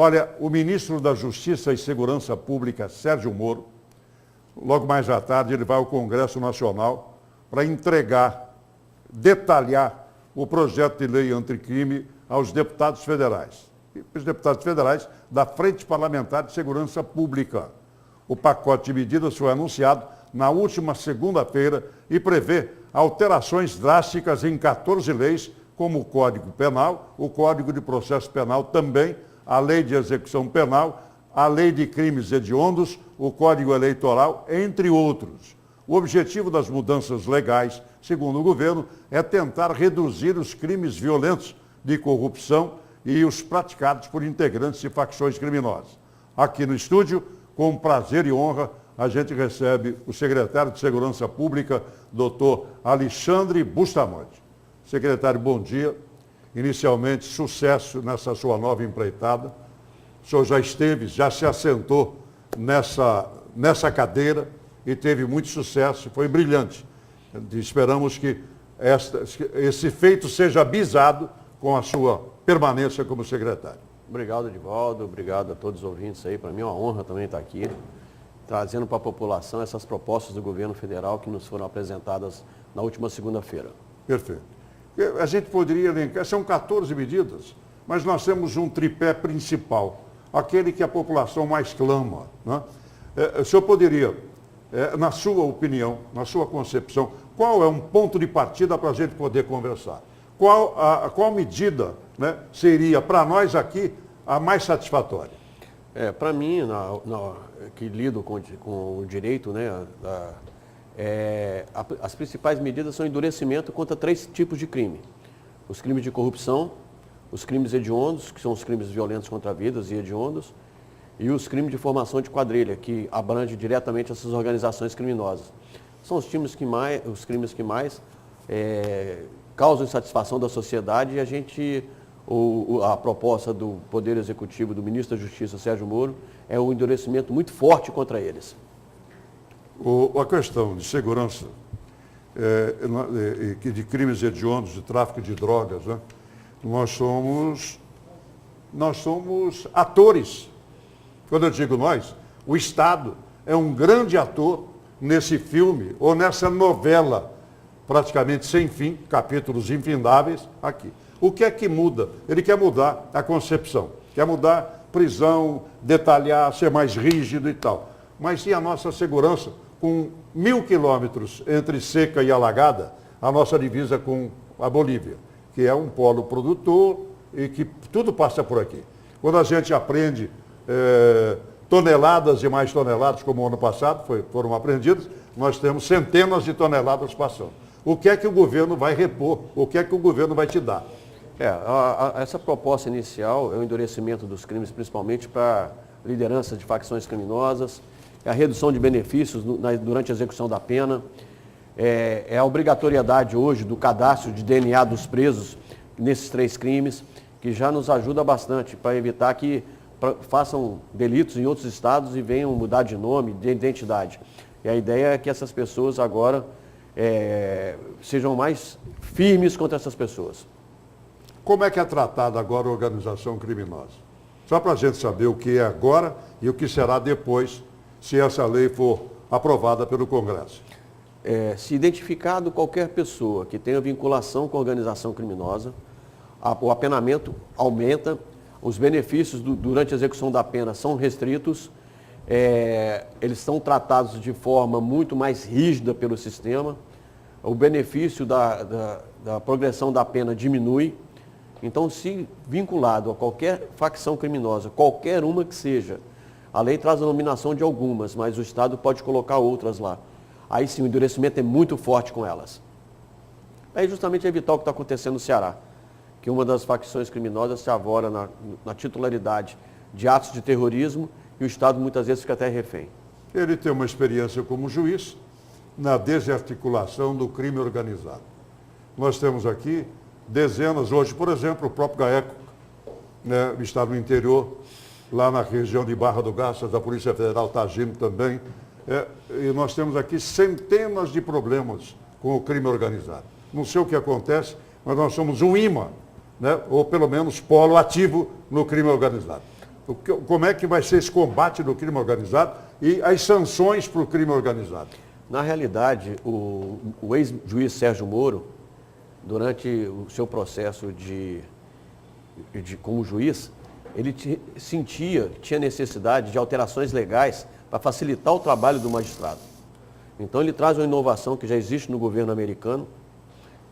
Olha, o ministro da Justiça e Segurança Pública, Sérgio Moro, logo mais à tarde ele vai ao Congresso Nacional para entregar, detalhar o projeto de lei anticrime aos deputados federais. Os deputados federais da Frente Parlamentar de Segurança Pública. O pacote de medidas foi anunciado na última segunda-feira e prevê alterações drásticas em 14 leis, como o Código Penal, o Código de Processo Penal também, a Lei de Execução Penal, a Lei de Crimes Hediondos, o Código Eleitoral, entre outros. O objetivo das mudanças legais, segundo o governo, é tentar reduzir os crimes violentos de corrupção e os praticados por integrantes de facções criminosas. Aqui no estúdio, com prazer e honra, a gente recebe o secretário de Segurança Pública, doutor Alexandre Bustamante. Secretário, bom dia. Inicialmente, sucesso nessa sua nova empreitada. O senhor já esteve, já se assentou nessa cadeira e teve muito sucesso, foi brilhante. Esperamos que esse feito seja avisado com a sua permanência como secretário. Obrigado, Edivaldo. Obrigado a todos os ouvintes aí. Para mim é uma honra também estar aqui, trazendo para a população essas propostas do governo federal que nos foram apresentadas na última segunda-feira. Perfeito. A gente poderia elencar, são 14 medidas, mas nós temos um tripé principal, aquele que a população mais clama, né? O senhor poderia, na sua opinião, na sua concepção, qual é um ponto de partida para a gente poder conversar? Qual medida, né, seria, para nós aqui, a mais satisfatória? Para mim, que lido com o direito, né, as principais medidas são endurecimento contra 3 tipos de crime. Os crimes de corrupção, os crimes hediondos, que são os crimes violentos contra vidas e hediondos, e os crimes de formação de quadrilha, que abrange diretamente essas organizações criminosas. São os crimes que mais causam insatisfação da sociedade e a proposta do Poder Executivo, do Ministro da Justiça, Sérgio Moro, é um endurecimento muito forte contra eles. A questão de segurança, de crimes hediondos, de tráfico de drogas, né? Nós somos atores. Quando eu digo nós, o Estado é um grande ator nesse filme ou nessa novela, praticamente sem fim, capítulos infindáveis aqui. O que é que muda? Ele quer mudar a concepção, quer mudar prisão, detalhar, ser mais rígido e tal. Mas e a nossa segurança? Com 1.000 quilômetros entre seca e alagada, a nossa divisa com a Bolívia, que é um polo produtor e que tudo passa por aqui. Quando a gente aprende toneladas e mais toneladas, como o ano passado foram apreendidas, nós temos centenas de toneladas passando. O que é que o governo vai repor? O que é que o governo vai te dar? Essa proposta inicial é o endurecimento dos crimes, principalmente para liderança de facções criminosas, a redução de benefícios durante a execução da pena, a obrigatoriedade hoje do cadastro de DNA dos presos nesses 3 crimes, que já nos ajuda bastante para evitar que façam delitos em outros estados e venham mudar de nome, de identidade. E a ideia é que essas pessoas agora sejam mais firmes contra essas pessoas. Como é que é tratada agora a organização criminosa? Só para a gente saber o que é agora e o que será depois, se essa lei for aprovada pelo Congresso. Se identificado qualquer pessoa que tenha vinculação com a organização criminosa, o apenamento aumenta, os benefícios durante a execução da pena são restritos, eles são tratados de forma muito mais rígida pelo sistema, o benefício da progressão da pena diminui. Então, se vinculado a qualquer facção criminosa, qualquer uma que seja, a lei traz a nominação de algumas, mas o Estado pode colocar outras lá. Aí sim, o endurecimento é muito forte com elas. É justamente evitar o que está acontecendo no Ceará, que uma das facções criminosas se avora na titularidade de atos de terrorismo e o Estado muitas vezes fica até refém. Ele tem uma experiência como juiz na desarticulação do crime organizado. Nós temos aqui dezenas, hoje, por exemplo, o próprio GAECO, né, está no interior, lá na região de Barra do Garças, a Polícia Federal está agindo também, e nós temos aqui centenas de problemas com o crime organizado. Não sei o que acontece, mas nós somos um imã, né, ou pelo menos polo ativo no crime organizado. Como é que vai ser esse combate do crime organizado e as sanções para o crime organizado? Na realidade, o ex-juiz Sérgio Moro, durante o seu processo como juiz, ele tinha necessidade de alterações legais para facilitar o trabalho do magistrado. Então ele traz uma inovação que já existe no governo americano,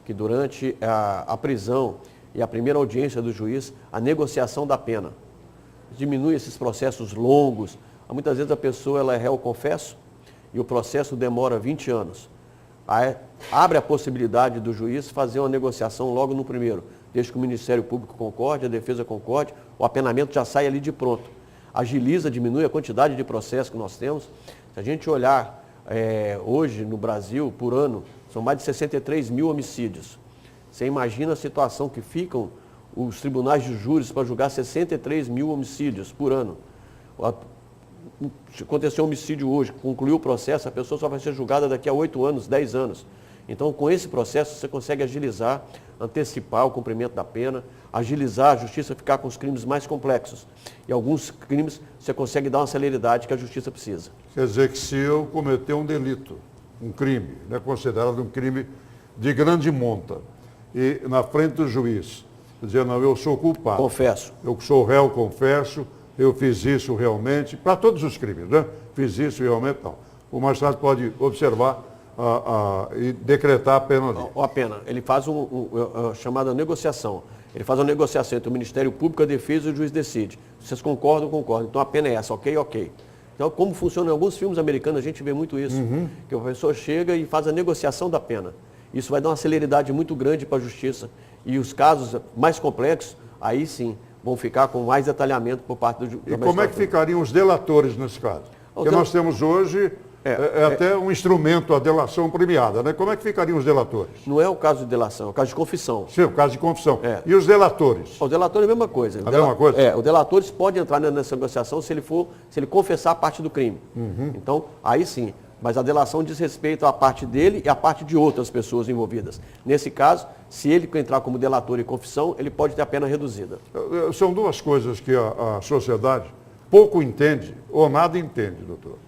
que durante a prisão e a primeira audiência do juiz, a negociação da pena. Diminui esses processos longos. Muitas vezes a pessoa ela é réu confesso e o processo demora 20 anos. Aí, abre a possibilidade do juiz fazer uma negociação logo no primeiro, desde que o Ministério Público concorde, a defesa concorde, o apenamento já sai ali de pronto. Agiliza, diminui a quantidade de processos que nós temos. Se a gente olhar hoje no Brasil, por ano, são mais de 63 mil homicídios. Você imagina a situação que ficam os tribunais de júris para julgar 63 mil homicídios por ano. Se acontecer um homicídio hoje, concluiu o processo, a pessoa só vai ser julgada daqui a 8 anos, 10 anos. Então, com esse processo, você consegue agilizar, antecipar o cumprimento da pena, agilizar a justiça, ficar com os crimes mais complexos. E alguns crimes você consegue dar uma celeridade que a justiça precisa. Quer dizer que se eu cometer um delito, um crime, né, considerado um crime de grande monta, e na frente do juiz, dizer, não, eu sou culpado. Confesso. Eu sou réu, confesso, eu fiz isso realmente, para todos os crimes, né? Fiz isso realmente, não. O magistrado pode observar e decretar a pena ali. A pena. Ele faz a chamada negociação. Ele faz uma negociação entre o Ministério Público, a defesa e o juiz decide. Vocês concordam? Concordam. Então a pena é essa, ok? Ok. Então, como funciona em alguns filmes americanos, a gente vê muito isso. Que o professor chega e faz a negociação da pena. Isso vai dar uma celeridade muito grande para a justiça. E os casos mais complexos, aí sim, vão ficar com mais detalhamento por parte do juiz. E como é que ficariam os delatores nesse caso? Porque nós temos hoje até um instrumento, a delação premiada, né? Como é que ficariam os delatores? Não é o caso de delação, é o caso de confissão. Sim, o caso de confissão. E os delatores? O delator é a mesma coisa. A mesma coisa? Os delatores podem entrar nessa negociação se ele confessar a parte do crime. Então, aí sim. Mas a delação diz respeito à parte dele e à parte de outras pessoas envolvidas. Nesse caso, se ele entrar como delator e confissão, ele pode ter a pena reduzida. São duas coisas que a sociedade pouco entende ou nada entende, doutor.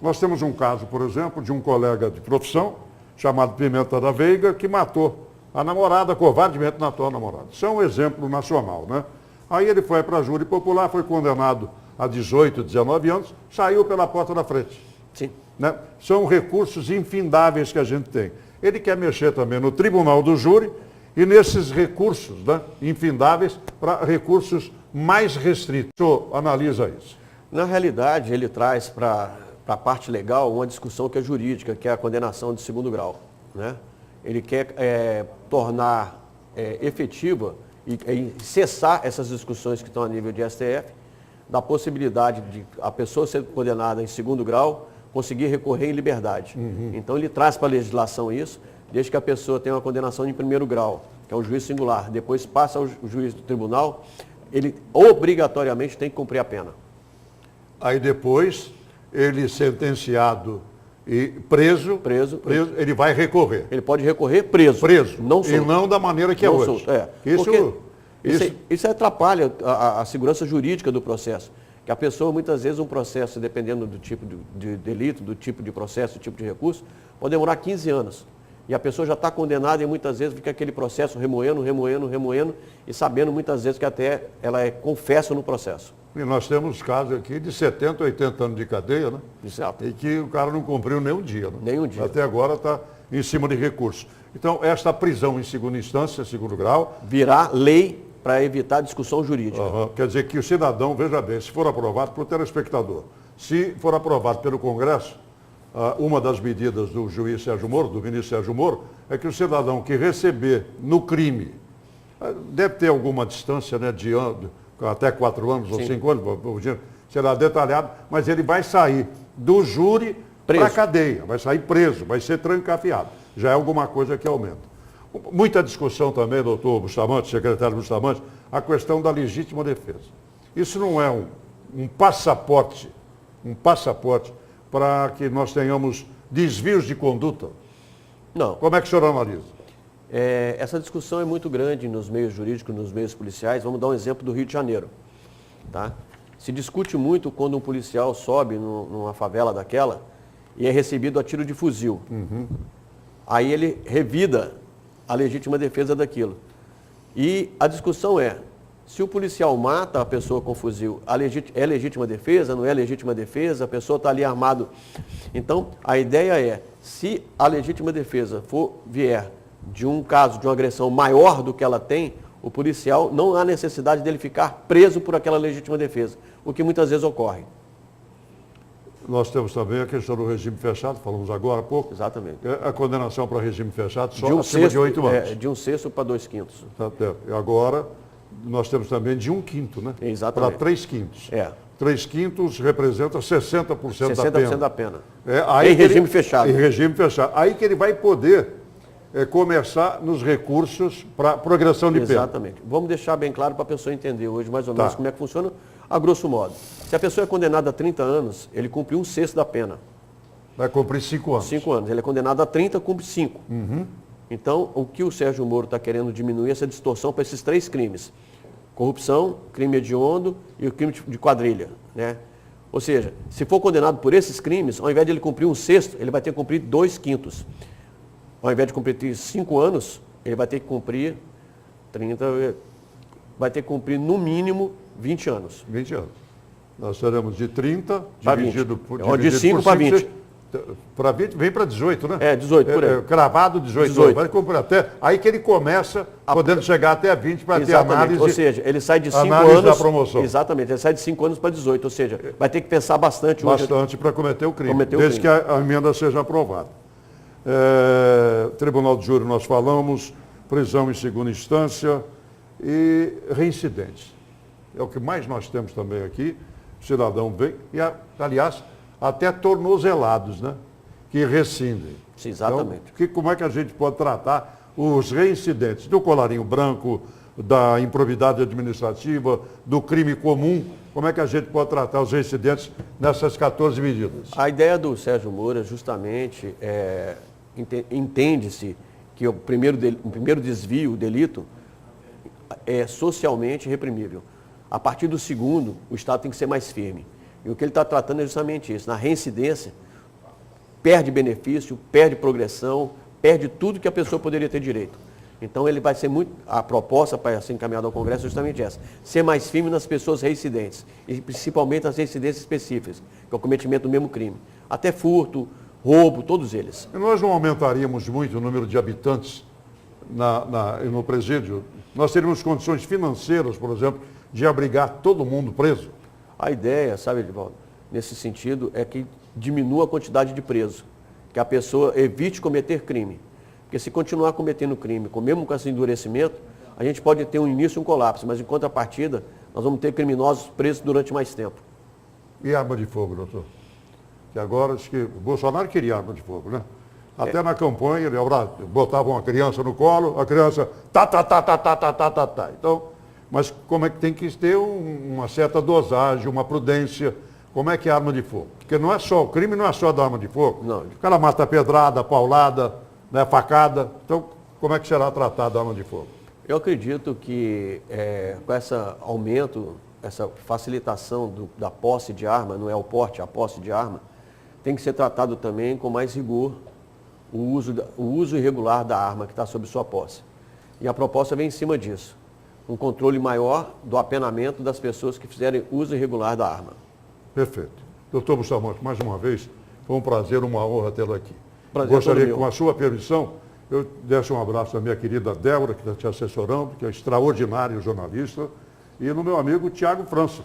Nós temos um caso, por exemplo, de um colega de profissão, chamado Pimenta da Veiga, que matou a namorada, covardemente matou a namorada. Isso é um exemplo nacional, né? Aí ele foi para a júri popular, foi condenado a 18, 19 anos, saiu pela porta da frente. Sim. Né? São recursos infindáveis que a gente tem. Ele quer mexer também no tribunal do júri e nesses recursos, né, infindáveis para recursos mais restritos. O senhor analisa isso? Na realidade, ele traz para a parte legal uma discussão que é jurídica, que é a condenação de segundo grau. Né? Ele quer tornar efetiva e cessar essas discussões que estão a nível de STF, da possibilidade de a pessoa ser condenada em segundo grau, conseguir recorrer em liberdade. Então ele traz para a legislação isso, desde que a pessoa tenha uma condenação em primeiro grau, que é o juiz singular. Depois passa ao juiz do tribunal, ele obrigatoriamente tem que cumprir a pena. Aí depois, ele solto e preso, ele vai recorrer. Ele pode recorrer preso. Não solto. E não da maneira que é hoje. Isso atrapalha a segurança jurídica do processo. Que a pessoa, muitas vezes, um processo, dependendo do tipo de delito, do tipo de processo, do tipo de recurso, pode demorar 15 anos. E a pessoa já está condenada e muitas vezes fica aquele processo remoendo, e sabendo muitas vezes que até ela é confessa no processo. E nós temos casos aqui de 70, 80 anos de cadeia, né? Exato. E que o cara não cumpriu nem um dia. Né? Nem um dia. Até agora está em cima de recurso. Então, esta prisão em segunda instância, segundo grau... Virá lei para evitar discussão jurídica. Quer dizer que o cidadão, veja bem, se for aprovado para o telespectador, se for aprovado pelo Congresso, uma das medidas do juiz Sérgio Moro, do ministro Sérgio Moro, é que o cidadão que receber no crime, deve ter alguma distância, né, de até 4 anos ou 5 anos, será detalhado, mas ele vai sair do júri para a cadeia, vai sair preso, vai ser trancafiado. Já é alguma coisa que aumenta. Muita discussão também, doutor Bustamante, secretário Bustamante, a questão da legítima defesa. Isso não é um passaporte para que nós tenhamos desvios de conduta? Não. Como é que o senhor analisa? Essa discussão é muito grande nos meios jurídicos, nos meios policiais. Vamos dar um exemplo do Rio de Janeiro. Tá? Se discute muito quando um policial sobe numa favela daquela e é recebido a tiro de fuzil. Aí ele revida a legítima defesa daquilo. E a discussão é, se o policial mata a pessoa com fuzil, é legítima defesa, não é legítima defesa, a pessoa está ali armado. Então, a ideia é, se a legítima defesa vier de um caso de uma agressão maior do que ela tem, o policial não há necessidade dele ficar preso por aquela legítima defesa, o que muitas vezes ocorre. Nós temos também a questão do regime fechado, falamos agora há pouco. Exatamente. A condenação para regime fechado só De acima de 8 anos. de 1/6 para 2/5. Tá, e agora, nós temos também de 1/5, né? Exatamente. Para 3/5. 3/5 representa 60% da pena. 60% da pena. Aí em regime fechado. Em regime fechado. Aí que ele vai poder começar nos recursos para progressão de pena. Exatamente. Vamos deixar bem claro para a pessoa entender hoje mais ou menos como é que funciona, a grosso modo. Se a pessoa é condenada a 30 anos, ele cumpre 1/6 da pena. Vai cumprir 5 anos. 5 anos. Ele é condenado a 30, cumpre 5. Então, o que o Sérgio Moro está querendo diminuir é essa distorção para esses 3 crimes. Corrupção, crime hediondo e o crime de quadrilha. Né? Ou seja, se for condenado por esses crimes, ao invés de ele cumprir 1/6, ele vai ter que cumprir 2/5. Ao invés de cumprir 5 anos, ele vai ter que cumprir 30, vai ter que cumprir no mínimo 20 anos. 20 anos. Nós teremos de 30 Pra dividido 20. por De 5 para 20. Para 20, vem para 18, né? 18 por aí. Cravado 18. 18. Vai cumprir até. Aí que ele começa podendo chegar até 20 para ter Exatamente. análise. Ou seja, ele sai de 5 análise anos. da promoção. Exatamente, ele sai de 5 anos para 18. Ou seja, vai ter que pensar bastante hoje. Bastante para cometer o crime, Cometer o desde crime. que a emenda seja aprovada. Tribunal de Júri nós falamos, prisão em segunda instância e reincidentes. É o que mais nós temos também aqui. O cidadão vem, e aliás, até tornozelados, né? Que rescindem. Sim, exatamente. Então, como é que a gente pode tratar os reincidentes do colarinho branco, da improbidade administrativa, do crime comum? Como é que a gente pode tratar os reincidentes nessas 14 medidas? A ideia do Sérgio Moro é justamente, entende-se que o primeiro desvio, o delito, é socialmente reprimível. A partir do segundo, o Estado tem que ser mais firme. E o que ele está tratando é justamente isso. Na reincidência, perde benefício, perde progressão, perde tudo que a pessoa poderia ter direito. Então ele vai ser a proposta para ser encaminhada ao Congresso é justamente essa, ser mais firme nas pessoas reincidentes, e principalmente nas reincidências específicas, que é o cometimento do mesmo crime. Até furto, roubo, todos eles. E nós não aumentaríamos muito o número de habitantes no presídio? Nós teríamos condições financeiras, por exemplo, de abrigar todo mundo preso? A ideia, sabe, Edivaldo, nesse sentido, é que diminua a quantidade de presos, que a pessoa evite cometer crime. Porque se continuar cometendo crime, mesmo com esse endurecimento, a gente pode ter um início e um colapso, mas em contrapartida, nós vamos ter criminosos presos durante mais tempo. E arma de fogo, doutor? Que agora, acho que o Bolsonaro queria arma de fogo, né? Até na campanha, ele botava uma criança no colo, a criança tá. Então, mas como é que tem que ter uma certa dosagem, uma prudência? Como é que é arma de fogo? Porque não é só, o crime não é só da arma de fogo. Não. O cara mata a pedrada, a paulada, né, a facada. Então, como é que será tratada a arma de fogo? Eu acredito que com esse aumento, essa facilitação da posse de arma, não é o porte, a posse de arma, tem que ser tratado também com mais rigor o uso irregular da arma que está sob sua posse. E a proposta vem em cima disso. Um controle maior do apenamento das pessoas que fizerem uso irregular da arma. Perfeito. Doutor Bustamante, mais uma vez, foi um prazer, uma honra tê-lo aqui. Prazer Gostaria todo que, meu. com a sua permissão, eu desse um abraço à minha querida Débora, que está te assessorando, que é extraordinário jornalista, e no meu amigo Tiago França,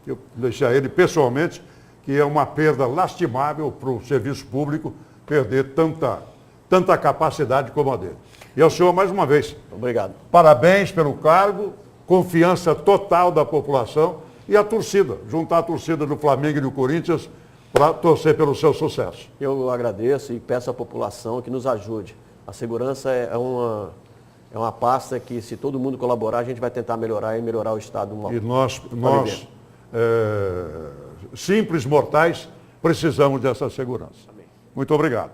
que eu deixei a ele pessoalmente, que é uma perda lastimável para o serviço público perder tanta capacidade como a dele. E ao senhor, mais uma vez, Obrigado. parabéns pelo cargo, confiança total da população e a torcida, juntar a torcida do Flamengo e do Corinthians para torcer pelo seu sucesso. Eu agradeço e peço à população que nos ajude. A segurança é uma pasta que, se todo mundo colaborar, a gente vai tentar melhorar e melhorar o estado do E nós simples mortais, precisamos dessa segurança. Muito obrigado.